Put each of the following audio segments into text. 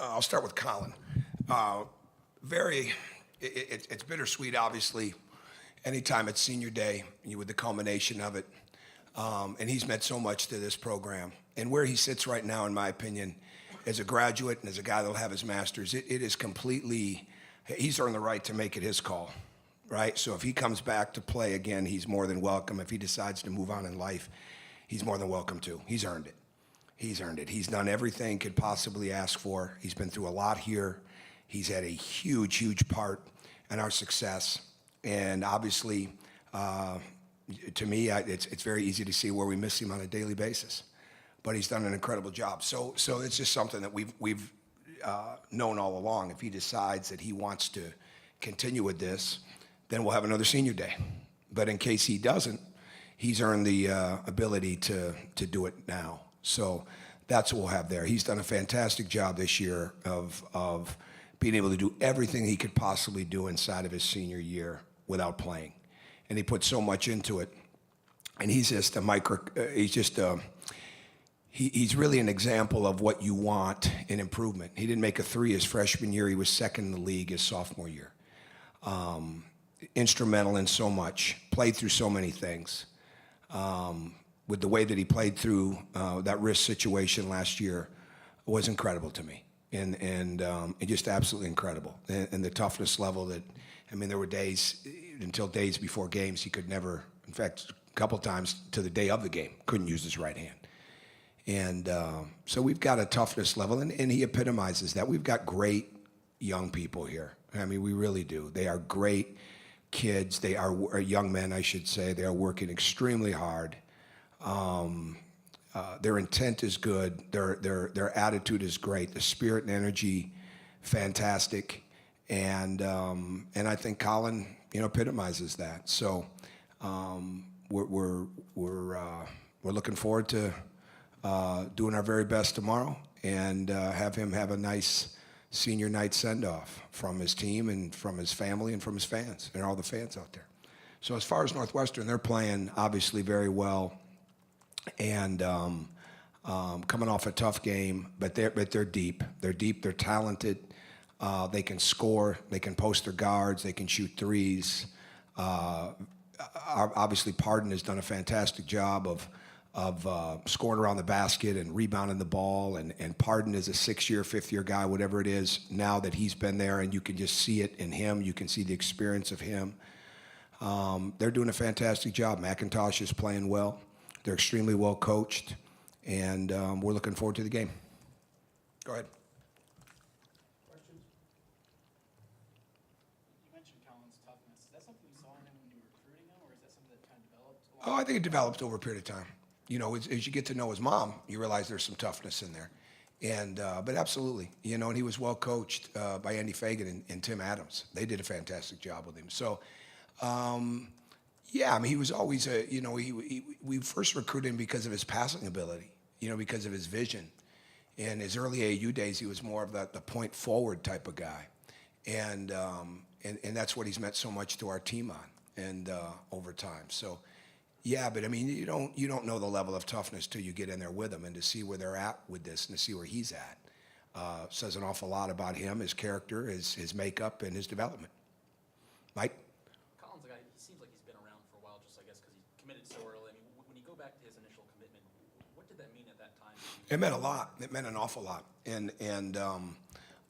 I'll start with Colin. It's bittersweet, obviously. Anytime it's senior day, you with the culmination of it, and he's meant so much to this program. And where he sits right now, in my opinion, as a graduate and as a guy that'll have his master's, it is completely. He's earned the right to make it his call, right? So if he comes back to play again, he's more than welcome. If he decides to move on in life, he's more than welcome to. He's earned it. He's earned it. He's done everything he could possibly ask for. He's been through a lot here. He's had a huge, huge part in our success. And obviously, to me, it's very easy to see where we miss him on a daily basis. But he's done an incredible job. So it's just something that we've known all along. If he decides that he wants to continue with this, then we'll have another senior day. But in case he doesn't, he's earned the ability to do it now. So that's what we'll have there. He's done a fantastic job this year of being able to do everything he could possibly do inside of his senior year without playing. And he put so much into it. And he's just he's really an example of what you want in improvement. He didn't make a three his freshman year. He was second in the league his sophomore year. Instrumental in so much, played through so many things. With the way that he played through that risk situation last year was incredible to me. And just absolutely incredible. And the toughness level that, I mean, there were days, until days before games, he could never, in fact, a couple times to the day of the game, couldn't use his right hand. And so we've got a toughness level, and he epitomizes that. We've got great young people here. I mean, we really do. They are great kids. They are young men, I should say. They are working extremely hard. Their intent is good. Their attitude is great. The spirit and energy, fantastic. And I think Colin, epitomizes that. So we're looking forward to doing our very best tomorrow and have him have a nice senior night send-off from his team and from his family and from his fans and all the fans out there. So as far as Northwestern, they're playing obviously very well. And coming off a tough game, but they're deep. They're deep. They're talented. They can score. They can post their guards. They can shoot threes. Obviously, Pardon has done a fantastic job of scoring around the basket and rebounding the ball. And Pardon is a sixth-year, fifth-year guy, whatever it is. Now that he's been there, and you can just see it in him. You can see the experience of him. They're doing a fantastic job. McIntosh is playing well. They're extremely well coached, and we're looking forward to the game. Go ahead. Questions? You mentioned Colin's toughness. Is that something you saw in him when you were recruiting him, or is that something that kind of developed? Oh, I think it developed over a period of time. As you get to know his mom, you realize there's some toughness in there. And but absolutely, and he was well coached by Andy Fagan and Tim Adams. They did a fantastic job with him. So. Yeah, I mean, he was always we first recruited him because of his passing ability, because of his vision. In his early AAU days, he was more of the point forward type of guy. And that's what he's meant so much to our team on and over time. So, yeah, but I mean, you don't know the level of toughness till you get in there with them, and to see where they're at with this and to see where he's at says an awful lot about him, his character, his makeup, and his development. Mike? It meant a lot. It meant an awful lot. And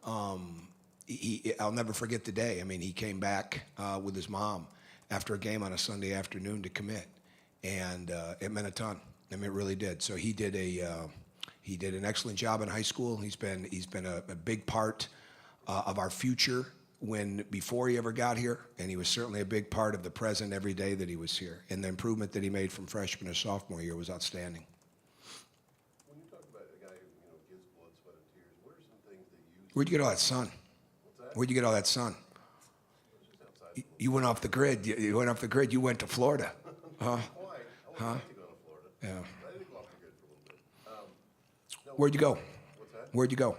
I'll never forget the day. I mean, he came back with his mom after a game on a Sunday afternoon to commit, and it meant a ton. I mean, it really did. So he did an excellent job in high school. He's been a big part of our future before he ever got here, and he was certainly a big part of the present every day that he was here. And the improvement that he made from freshman to sophomore year was outstanding. Where'd you get all that sun? Where'd you get all that sun? You went off the grid. You went off the grid. You went to Florida. Huh? Huh? I went to go to Florida. Yeah. I didn't go off the grid for a little bit. No, Where'd you go? What's that? Where'd you go?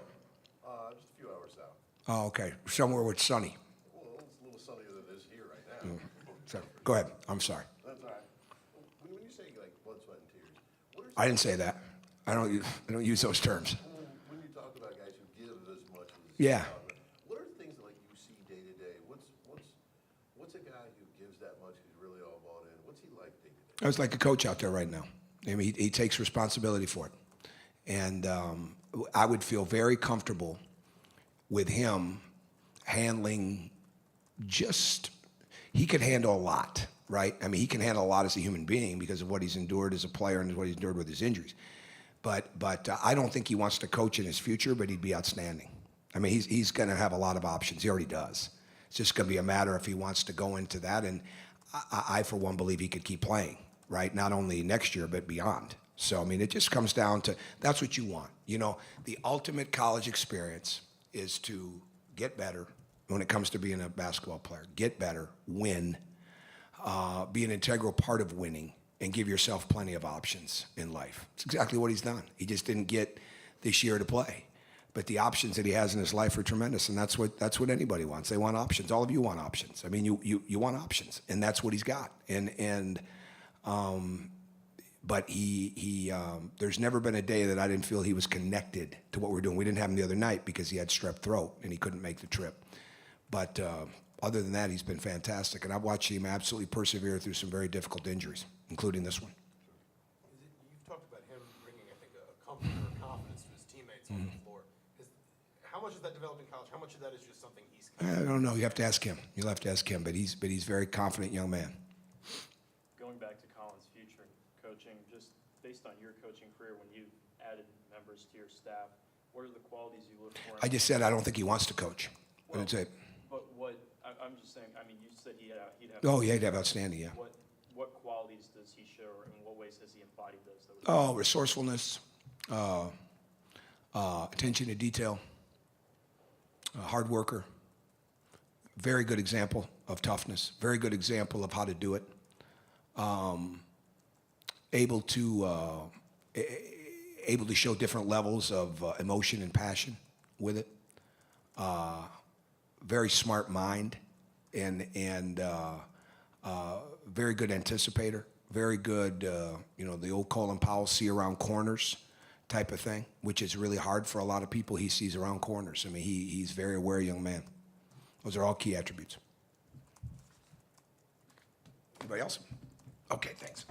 Just a few hours south. Oh, okay. Somewhere where it's sunny. Well, it's a little sunnier than it is here right now. So, go ahead. I'm sorry. That's all right. When you say like blood, sweat, and tears, what are I didn't say that. I don't use those terms. when you talk about guys who give as much Yeah. What are the things that like you see day to day? What's a guy who gives that much, who's really all bought in? What's he like day to day? I was like a coach out there right now. I mean, he takes responsibility for it. And I would feel very comfortable with him handling he could handle a lot, right? I mean, he can handle a lot as a human being because of what he's endured as a player and what he's endured with his injuries. But I don't think he wants to coach in his future, but he'd be outstanding. I mean, he's going to have a lot of options. He already does. It's just going to be a matter if he wants to go into that. And I, for one, believe he could keep playing, right? Not only next year, but beyond. So, I mean, it just comes down to that's what you want. You know, the ultimate college experience is to get better when it comes to being a basketball player. Get better, win, be an integral part of winning, and give yourself plenty of options in life. It's exactly what he's done. He just didn't get this year to play. But the options that he has in his life are tremendous, and that's what anybody wants. They want options. All of you want options. I mean, you want options, and that's what he's got. But there's never been a day that I didn't feel he was connected to what we're doing. We didn't have him the other night because he had strep throat and he couldn't make the trip. But other than that, he's been fantastic, and I've watched him absolutely persevere through some very difficult injuries, including this one. You've talked about him bringing, I think, a comfort or confidence to his teammates on the floor. How much is that developed in college? How much of that is just something he's? I don't know. You have to ask him. You'll have to ask him. But he's a very confident young man. Going back to Colin's future coaching, just based on your coaching career, when you added members to your staff, what are the qualities you look for? I just said I don't think he wants to coach. What did I say? But I'm just saying. I mean, you said he'd have. Oh, yeah, he'd have outstanding. Yeah. What qualities does he show, or in what ways has he embodied those? Oh, resourcefulness, attention to detail, hard worker. Very good example of toughness. Very good example of how to do it. Able to show different levels of emotion and passion with it. Very smart mind, and very good anticipator. Very good, the old Colin Powell see around corners type of thing, which is really hard for a lot of people. He sees around corners. I mean, he's a very aware young man. Those are all key attributes. Anybody else? Okay, thanks.